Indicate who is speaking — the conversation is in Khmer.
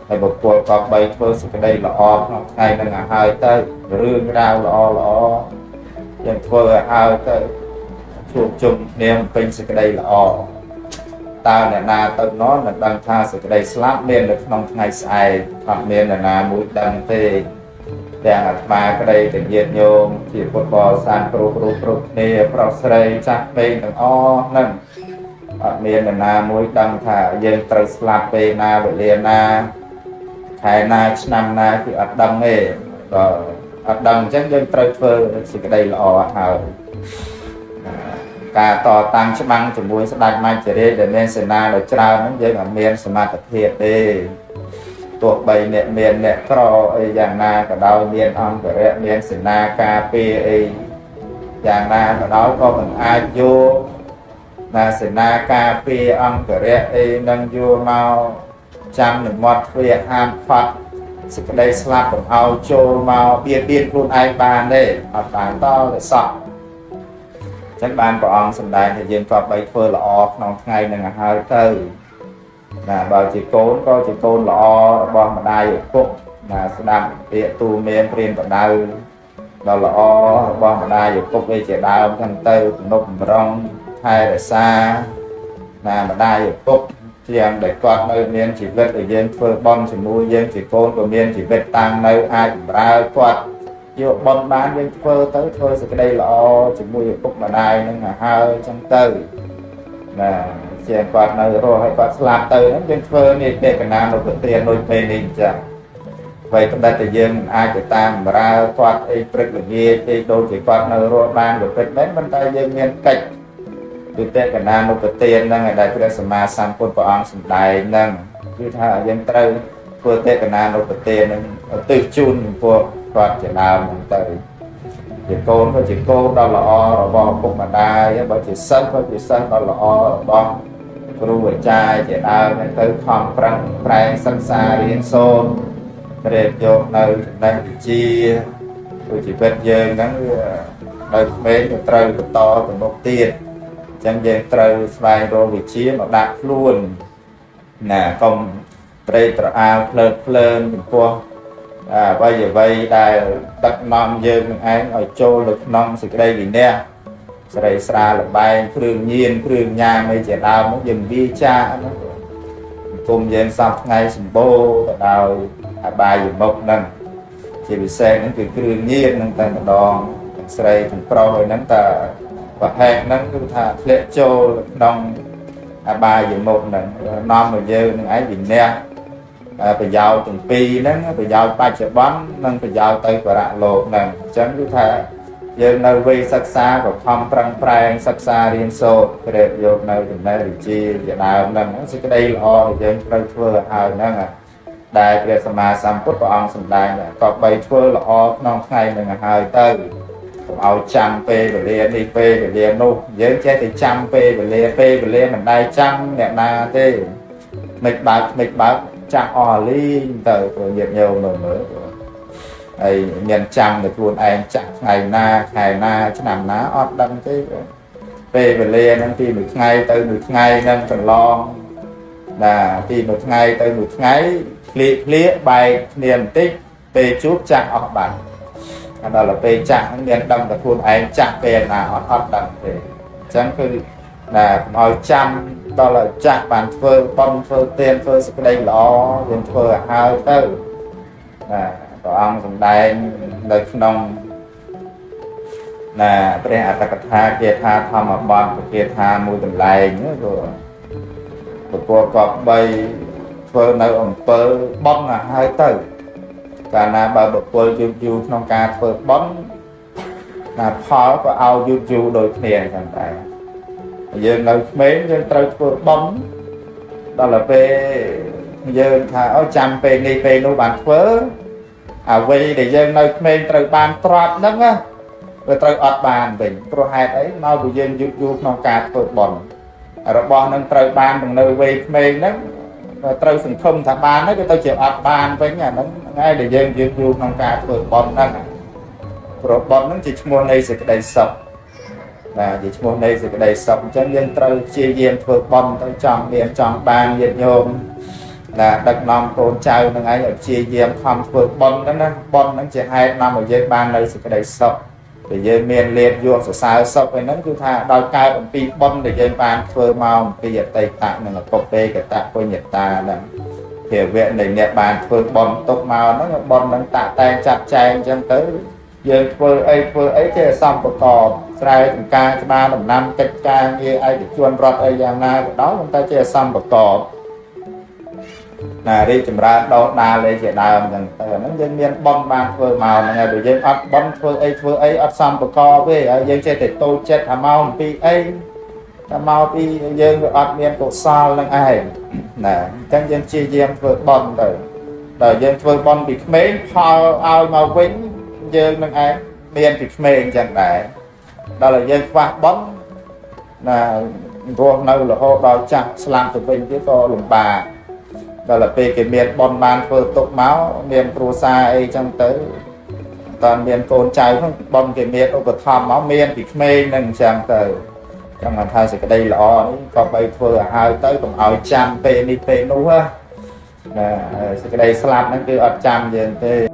Speaker 1: ហើយបុគ្គលក៏បីធ្វើសេចក្តីល្អក្នុងថ្ងៃនឹងឲ្យហើយទៅរឿងរ៉ាវល្អយើងធ្វើឲ្យហើយទៅជួបជុំគ្នាពេញសេចក្តីល្អតើអ្នកណាទៅនោះនឹងដឹងថាសេចក្តីស្លាប់មាននៅក្នុងថ្ងៃស្អែកអត់មានអ្នកណាមួយដឹងទេទាំងអាត្មាក្តីទាំងញាតិញោមជាពុទ្ធបរិស័ទគ្រប់គ្នាប្រុសស្រីចាស់ពេកទាំងអស់ហ្នឹងអត់មានអ្នកណាមួយដឹងថាយើងត្រូវស្លាប់ពេលណាវេលាណាខែណាឆ្នាំណាគឺអត់ដឹងទេបើអត់ដឹងអញ្ចឹងយើងត្រូវធ្វើសេចក្តីល្អហើយការតតាំងច្បាំងជាមួយស្ដេចមច្ចរាជដែលមានសេនាដ៏ច្រើនហ្នឹងយើងអត់មានសមត្ថភាពទេទោះបីអ្នកមានអ្នកក្រអីយ៉ាងណាក៏ដោយមានអង្គរៈមានសេនាការពារអីយ៉ាងណាក៏ដោយក៏មិនអាចយកណាសេនាការពារអង្គរៈអីនឹងយកមកចាំនឹងមាត់ទ្វារហាមខ្វាត់សេចក្តីស្លាប់កុំឲ្យចូលមកបៀតបៀនខ្លួនឯងបានទេអត់បានតតែសោះចឹងបានព្រះអង្គសម្ដែងថាយើងក៏បីធ្វើល្អក្នុងថ្ងៃនឹងឲ្យហើយទៅណាបើជាកូនក៏ជាកូនល្អរបស់ម្ដាយឪពុកណាស្ដាប់ពាក្យទូមានព្រានបដៅដល់ល្អរបស់ម្ដាយឪពុកឯជាដើមហ្នឹងទៅទំនុកបំរុងថែរក្សាណាម្ដាយឪពុកទាំងដែលគាត់នៅមានជីវិតឲ្យយើងធ្វើបន់ជាមួយយើងជាកូនក៏មានជីវិតតាំងនៅអាចបម្រើគាត់យកបន់បានយើងធ្វើទៅធ្វើសេចក្តីល្អជាមួយឪពុកម្ដាយហ្នឹងឲ្យហើយចឹងទៅណាជាគាត់នៅរស់ឲ្យគាត់ស្លាប់ទៅហ្នឹងយើងធ្វើនេះទេកណានុប្រទានដូចពេលនេះចាអ្វីក្បិតតែយើងអាចទៅតាមបម្រើគាត់អីព្រឹកល្ងាចអីដូចជាគាត់នៅរស់បានប្រព្រឹត្តមែនប៉ុន្តែយើងមានកិច្ចគឺទេកណានុប្រទានហ្នឹងឯដែលព្រះសម្មាសម្ពុទ្ធព្រះអង្គសម្ដែងហ្នឹងគឺថាយើងត្រូវធ្វើទេកណានុប្រទានហ្នឹងឧទ្ទិសជូនចំពោះគាត់ជាដើមហ្នឹងទៅជាកូនក៏ជាកូនដ៏ល្អរបស់ឪពុកម្ដាយបើជាសិស្សក៏ជាសិស្សដ៏ល្អរបស់គ្រូអាចារ្យជាដើមហ្នឹងទៅខំប្រឹងប្រែងសិក្សារៀនសូត្រប្រែយកនៅចំណេះវិជ្ជាព្រោះជីវិតយើងហ្នឹងនៅក្មេងក៏ត្រូវបន្តទៅមុខទៀតអញ្ចឹងយើងត្រូវស្វែងរកវិជ្ជាមកដាក់ខ្លួនណាកុំត្រេកត្រអាលភ្លើតភ្លើនចំពោះអ្វីដែលដឹកនាំយើងនឹងឯងឲ្យចូលទៅក្នុងសេចក្តីវិន័យស្រីស្រាលបែងគ្រឿងញៀនគ្រឿងញ៉ាំអីជាដើមនោះយើងវាចាហ្នឹងគុំយើងសពថ្ងៃសម្បូរទៅដោយអបាយមុខហ្នឹងជាពិសេសហ្នឹងគឺគ្រឿងញៀនហ្នឹងតែម្ដងទាំងស្រីទាំងប្រុសហ្នឹងតែប្រហែលហ្នឹងគឺថាធ្លាក់ចូលក្នុងអបាយមុខហ្នឹងនាំឲ្យយើងនឹងឯងវិន័យប្រយោជន៍ទាំងពីរហ្នឹងប្រយោជន៍បច្ចុប្បន្ននិងប្រយោជន៍ទៅបរៈលោកហ្នឹងអញ្ចឹងគឺថាយើងនៅវ័យសិក្សាក៏ខំប្រឹងប្រែងសិក្សារៀនសូត្រក្រេបយកនៅចំណេះវិជ្ជាជាដើមហ្នឹងសេចក្តីល្អដែលយើងត្រូវធ្វើឲ្យហ្នឹងដែលព្រះសម្មាសម្ពុទ្ធព្រះអង្គសម្ដែងក៏បីធ្វើល្អក្នុងថ្ងៃហ្នឹងឲ្យហើយទៅកុំឲ្យចាំពេលវេលានេះពេលវេលានោះយើងចេះតែចាំពេលវេលាមិនដែលចាំអ្នកណាទេមិនបើកចាស់អស់លីងទៅព្រោះញាតិញោមមើលហើយមានចាំតែខ្លួនឯងចាស់ថ្ងៃណាខែណាឆ្នាំណាអត់ដឹងទេពេលវេលាហ្នឹងពីមួយថ្ងៃទៅមួយថ្ងៃហ្នឹងកន្លងណាពីមួយថ្ងៃទៅមួយថ្ងៃភ្លៀកបែកគ្នាបន្តិចពេលជួបចាស់អស់បាត់ដល់ពេលចាស់ហ្នឹងមានដឹងតែខ្លួនឯងចាស់ពេលណាអត់ដឹងទេអញ្ចឹងគឺណាកុំឲ្យចាំដល់ឲ្យចាស់បានធ្វើបន់ធ្វើទានធ្វើសេចក្តីល្អយើងធ្វើឲ្យហើយទៅណាព្រះអង្គសម្ដែងនៅក្នុងណាព្រះអត្តកថាគាថាធម្មបទគាថាមួយតម្លែងព្រោះពពកក៏បីធ្វើនៅអំពើបន់ឲ្យហើយទៅកាលណាបើបុគ្គលយឺតយូរក្នុងការធ្វើបន់ណាផលក៏ឲ្យយឺតយូរដូចគ្នាចឹងដែរយើងនៅក្មេងយើងត្រូវធ្វើបន់ដល់ពេលយើងថាអូចាំពេលនេះពេលនោះបានធ្វើអ្វីដែលយើងនៅក្មេងត្រូវបានត្រាប់ហ្នឹងណាវាត្រូវអត់បានវិញព្រោះហេតុអីមកពីយើងយឺតយូរក្នុងការធ្វើបន់របស់នឹងត្រូវបាននៅវ័យក្មេងហ្នឹងត្រូវសង្ឃឹមថាបានហើយក៏ទៅជាអត់បានវិញអាហ្នឹងថ្ងៃដែលយើងយឺតយូរក្នុងការធ្វើបន់ហ្នឹងព្រោះបន់ហ្នឹងជាឈ្មោះនៃសេចក្តីសុខបាទជាឈ្មោះនៃសេចក្តីសុខអញ្ចឹងយើងត្រូវព្យាយាមធ្វើបន់ទៅចង់មានចង់បានញាតិញោម là đặc nom tôn trao nâng ấy ở chia diêm khăm phước bon đó nè bon nó chỉ hai năm ở dưới ban đây sẽ cái đấy sọc để dưới miền liệt vô sẽ sao sọc với nó cứ tha đòi cao ở pi bon để dưới ban phơ mau bây giờ tây tạ này là copy cái tạ của nhật ta nè hiểu viện này nhật bàn phơ bon tốc mau nó là bon nó tạ tay chặt chang chân tới giờ phơ ấy chơi xong một cò trai từng ca ba năm cách ca như ai được chuồn rót ở giang na đó chúng ta chơi xong một cò đi chùm ra đâu đa lên chỉ đào rằng nó dân miền bom ban phơi màu này rồi dân ắt bom phơi ấy ắt xong bờ co với dân chơi để tôi chết thà mau pi ấy thà mau pi dân ắt miền cổ sao là ai nè chẳng dân chia dân phơi bom rồi dân phơi bom bị mấy phao ao màu vĩnh dân là ai miền bị mấy chẳng đại đó là dân phát bom là ruộng nơi là họ đào chặt làm từ bên cái to lùm bà đó là về cái miền bòn bàn phơi tục máu miền cua sa ấy trong tới toàn miền cồn trai không bòn cái miền ông có thầm máu miền thì mê nên chẳng tới trong ngành thay sẽ cái đây là có bay phơi hai tới cũng ao chăm pe ni pe nu ha sẽ cái đây slap nó cứ ở chăm gì thế